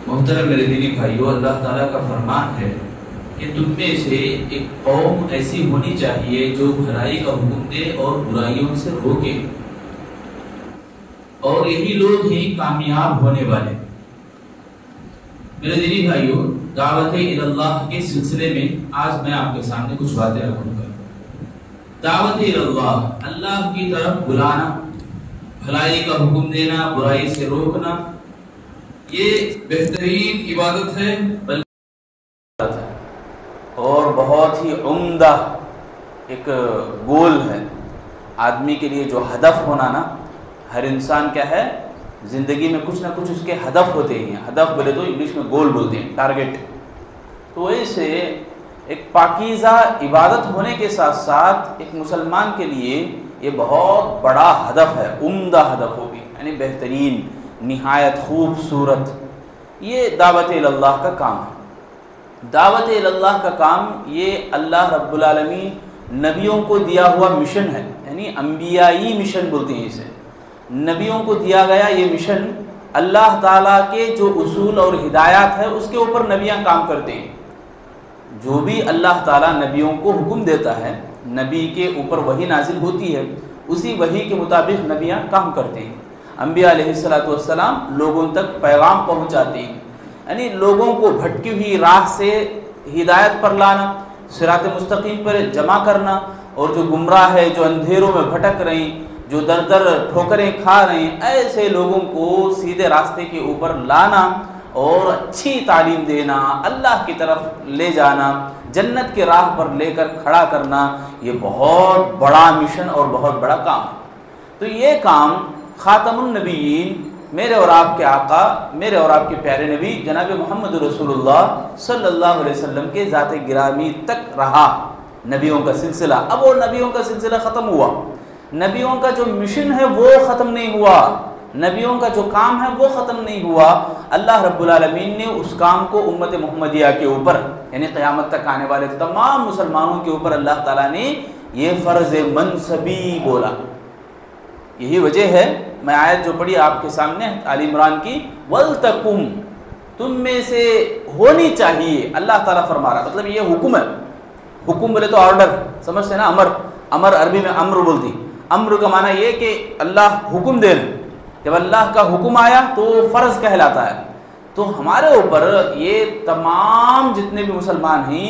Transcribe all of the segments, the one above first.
محترم میرے دینی بھائیو، اللہ تعالیٰ کا فرمان ہے کہ تم میں سے ایک قوم ایسی ہونی چاہیے جو بھلائی کا حکم دے اور برائیوں سے روکے، اور یہی لوگ ہی کامیاب ہونے والے۔ میرے دینی بھائیو، دعوت اللہ کے سلسلے میں آج میں آپ کے سامنے کچھ باتیں رکھوں گا۔ دعوت اللہ، اللہ کی طرف بلانا، بھلائی کا حکم دینا، برائی سے روکنا، یہ بہترین عبادت ہے اور بہت ہی عمدہ ایک گول ہے آدمی کے لیے۔ جو ہدف ہونا نا، ہر انسان کیا ہے، زندگی میں کچھ نہ کچھ اس کے ہدف ہوتے ہیں۔ ہدف بولے تو انگلش میں گول بولتے ہیں، ٹارگٹ۔ تو ویسے ایک پاکیزہ عبادت ہونے کے ساتھ ساتھ ایک مسلمان کے لیے یہ بہت بڑا ہدف ہے، عمدہ ہدف ہوگی، یعنی بہترین، نہایت خوبصورت۔ یہ دعوت اللہ کا کام ہے۔ دعوت اللہ کا کام یہ اللہ رب العالمین نبیوں کو دیا ہوا مشن ہے، یعنی انبیائی مشن بولتے ہیں اسے۔ نبیوں کو دیا گیا یہ مشن، اللہ تعالیٰ کے جو اصول اور ہدایات ہے اس کے اوپر نبیاں کام کرتے ہیں۔ جو بھی اللہ تعالیٰ نبیوں کو حکم دیتا ہے، نبی کے اوپر وحی نازل ہوتی ہے، اسی وحی کے مطابق نبیاں کام کرتے ہیں۔ انبیاء علیہ السلام لوگوں تک پیغام پہنچاتے ہیں، یعنی لوگوں کو بھٹکی ہوئی راہ سے ہدایت پر لانا، صراط مستقیم پر جمع کرنا، اور جو گمراہ ہے، جو اندھیروں میں بھٹک رہے ہیں، جو در در ٹھوکریں کھا رہے ہیں، ایسے لوگوں کو سیدھے راستے کے اوپر لانا اور اچھی تعلیم دینا، اللہ کی طرف لے جانا، جنت کے راہ پر لے کر کھڑا کرنا، یہ بہت بڑا مشن اور بہت بڑا کام ہے۔ تو یہ کام خاتم النبیین، میرے اور آپ کے آقا، میرے اور آپ کے پیارے نبی جناب محمد رسول اللہ صلی اللہ علیہ وسلم کے ذات گرامی تک رہا، نبیوں کا سلسلہ۔ اب وہ نبیوں کا سلسلہ ختم ہوا، نبیوں کا جو مشن ہے وہ ختم نہیں ہوا، نبیوں کا جو کام ہے وہ ختم نہیں ہوا۔ اللہ رب العالمین نے اس کام کو امت محمدیہ کے اوپر، یعنی قیامت تک آنے والے تمام مسلمانوں کے اوپر اللہ تعالیٰ نے یہ فرض منصبی بولا۔ یہی وجہ ہے میں آیت جو پڑھی آپ کے سامنے آل عمران کی، وَلْتَكُمْ، تم میں سے ہونی چاہیے، اللہ تعالیٰ فرما رہا، مطلب یہ حکم ہے۔ حکم بولے تو آرڈر سمجھتے ہیں نا، امر، امر عربی میں امر بولتی، امر کا معنی یہ کہ اللہ حکم دے رہے، جب اللہ کا حکم آیا تو فرض کہلاتا ہے۔ تو ہمارے اوپر یہ تمام جتنے بھی مسلمان ہیں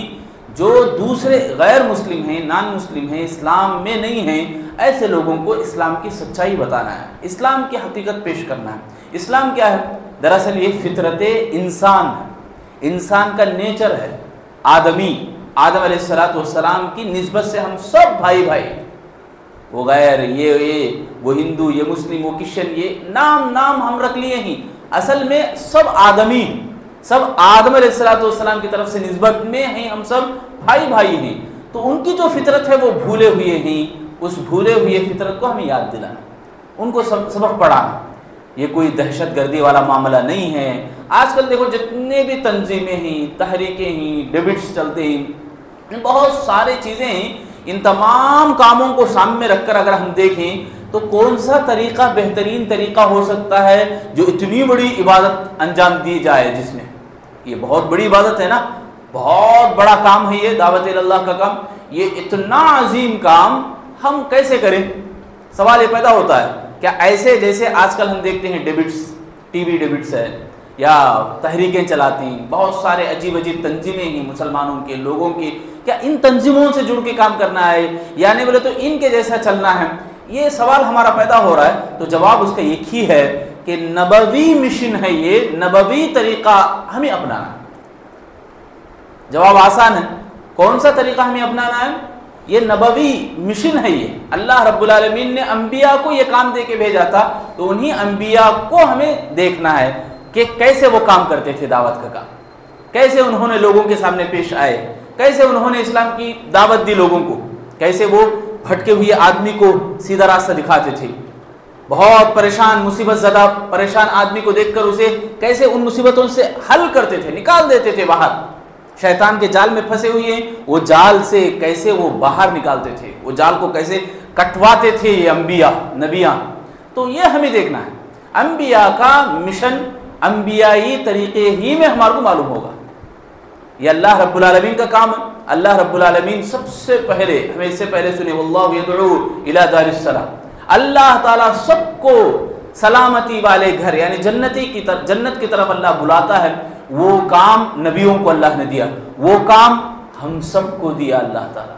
جو دوسرے غیر مسلم ہیں، نان مسلم ہیں، اسلام میں نہیں ہیں، ایسے لوگوں کو اسلام کی سچائی بتانا ہے، اسلام کی حقیقت پیش کرنا ہے۔ اسلام کیا ہے؟ دراصل یہ فطرت انسان ہے، انسان کا نیچر ہے، آدمی، آدم علیہ السلام کی نسبت سے ہم سب بھائی بھائی، وہ غیر، یہ وہ ہندو، یہ مسلم، وہ کرسچن، یہ نام ہم رکھ لیے ہیں، اصل میں سب آدمی، سب آدم علیہ السلام کی طرف سے نسبت میں ہیں، ہم سب بھائی بھائی ہیں۔ تو ان کی جو فطرت ہے وہ بھولے ہوئے ہیں، اس بھولے ہوئے فطرت کو ہمیں یاد دلانا، ان کو سبق پڑھانا۔ یہ کوئی دہشت گردی والا معاملہ نہیں ہے۔ آج کل دیکھو جتنے بھی تنظیمیں ہیں، تحریکیں ہیں، ڈیبیٹس چلتے ہیں، بہت سارے چیزیں ہیں، ان تمام کاموں کو سامنے رکھ کر اگر ہم دیکھیں تو کون سا طریقہ بہترین طریقہ ہو سکتا ہے جو اتنی بڑی عبادت انجام دی جائے، جس میں یہ بہت بڑی عبادت ہے نا، بہت بڑا کام ہے یہ دعوت اللہ کا کام، یہ اتنا عظیم کام ہم کیسے کریں؟ سوال یہ پیدا ہوتا ہے، کیا ایسے جیسے آج کل ہم دیکھتے ہیں ڈیبٹس، ٹی وی ڈیبٹس ہے یا تحریکیں چلاتی ہیں، بہت سارے عجیب عجیب تنظیمیں ہیں مسلمانوں کے، لوگوں کی، کیا ان تنظیموں سے جڑ کے کام کرنا ہے یا نہیں بولے تو ان کے جیسا چلنا ہے؟ یہ سوال ہمارا پیدا ہو رہا ہے۔ تو جواب اس کا ایک ہی ہے کہ نبوی مشن ہے، یہ نبوی طریقہ ہمیں اپنانا ہے۔ جواب آسان ہے، کون سا طریقہ ہمیں اپنانا ہے؟ یہ نبوی مشن ہے، یہ اللہ رب العالمین نے انبیاء کو یہ کام دے کے بھیجا تھا، تو انہی انبیاء کو ہمیں دیکھنا ہے کہ کیسے وہ کام کرتے تھے، دعوت کا کام کیسے انہوں نے لوگوں کے سامنے پیش آئے، کیسے انہوں نے اسلام کی دعوت دی لوگوں کو، کیسے وہ بھٹکے ہوئے آدمی کو سیدھا راستہ دکھاتے تھے، بہت پریشان، مصیبت زدہ پریشان آدمی کو دیکھ کر اسے کیسے ان مصیبتوں سے حل کرتے تھے، نکال دیتے تھے باہر، شیطان کے جال میں پھنسے ہوئے ہیں، وہ جال سے کیسے وہ باہر نکالتے تھے، وہ جال کو کیسے کٹواتے تھے یہ انبیاء، نبیاں۔ تو یہ ہمیں دیکھنا ہے، انبیاء کا مشن انبیائی طریقے ہی میں ہمارے کو معلوم ہوگا، یہ اللہ رب العالمین کا کام ہے۔ اللہ رب العالمین سب سے پہلے، ہمیں اس سے پہلے سنے واللہ یدعو الی دار السلام، اللہ تعالیٰ سب کو سلامتی والے گھر یعنی جنت کی طرف اللہ بلاتا ہے۔ وہ کام نبیوں کو اللہ نے دیا، وہ کام ہم سب کو دیا اللہ تعالیٰ۔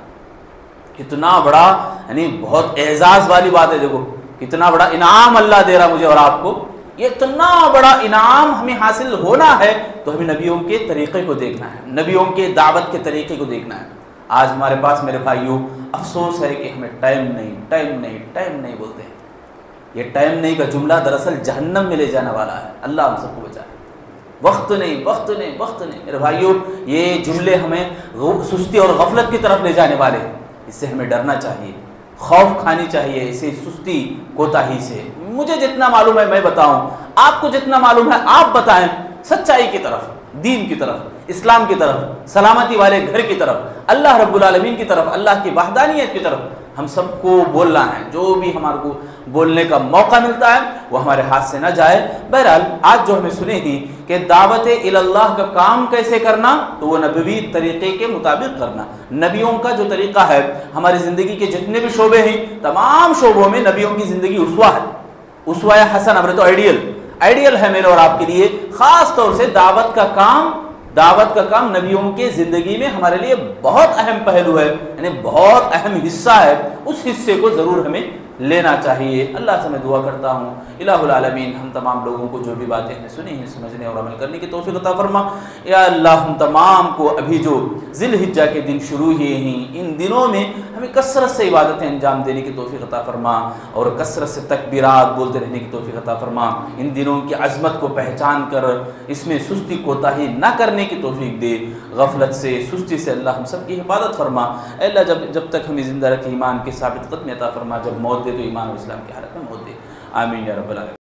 کتنا بڑا یعنی بہت اعزاز والی بات ہے، دیکھو کتنا بڑا انعام اللہ دے رہا مجھے اور آپ کو، یہ اتنا بڑا انعام ہمیں حاصل ہونا ہے تو ہمیں نبیوں کے طریقے کو دیکھنا ہے، نبیوں کے دعوت کے طریقے کو دیکھنا ہے۔ آج ہمارے پاس میرے بھائیوں افسوس ہے کہ ہمیں ٹائم نہیں بولتے ہیں۔ یہ ٹائم نہیں کا جملہ دراصل جہنم میں لے جانے والا ہے، اللہ ہم سب کو بچائے۔ وقت نہیں میرے بھائیوں، یہ جملے ہمیں سستی اور غفلت کی طرف لے جانے والے ہیں، اس سے ہمیں ڈرنا چاہیے، خوف کھانی چاہیے اسے سستی کوتاہی سے۔ مجھے جتنا معلوم ہے میں بتاؤں، آپ کو جتنا معلوم ہے آپ بتائیں، سچائی کی طرف، دین کی طرف، اسلام کی طرف، سلامتی والے گھر کی طرف، اللہ رب العالمین کی طرف، اللہ کی وحدانیت کی طرف ہم سب کو بولنا ہے۔ جو بھی ہمارے کو بولنے کا موقع ملتا ہے وہ ہمارے ہاتھ سے نہ جائے۔ بہرحال آج جو ہمیں سنے تھی کہ دعوت اللہ کا کام کیسے کرنا، تو وہ نبوی طریقے کے مطابق کرنا۔ نبیوں کا جو طریقہ ہے، ہماری زندگی کے جتنے بھی شعبے ہیں تمام شعبوں میں نبیوں کی زندگی اسوہ ہے، اسوہ حسن، ہمارے تو آئیڈیل ہے میرے اور آپ کے لیے۔ خاص طور سے دعوت کا کام نبیوں کے زندگی میں ہمارے لیے بہت اہم پہلو ہے، یعنی بہت اہم حصہ ہے، اس حصے کو ضرور ہمیں لینا چاہیے۔ اللہ سے میں دعا کرتا ہوں الہ العالمین ہم تمام لوگوں کو جو بھی باتیں ہمیں سنی ہیں سمجھنے اور عمل کرنے کی توفیق عطا فرما۔ یا اللہ ہم تمام کو ابھی جو ذی الحجہ کے دن شروع ہوئے ہیں ان دنوں میں ہمیں کثرت سے عبادتیں انجام دینے کی توفیق عطا فرما اور کثرت سے تکبیرات بولتے رہنے کی توفیق عطا فرما۔ ان دنوں کی عظمت کو پہچان کر اس میں سستی کوتاہی نہ کرنے کی توفیق دے، غفلت سے سستی سے اللہ ہم سب کی حفاظت فرما۔ اے اللہ جب تک ہمیں زندہ رکھے ایمان کے ثابت قدمی عطا فرما، جب موت دے تو ایمان و اسلام کی حالت میں موت دے۔ آمین یا رب العالمین۔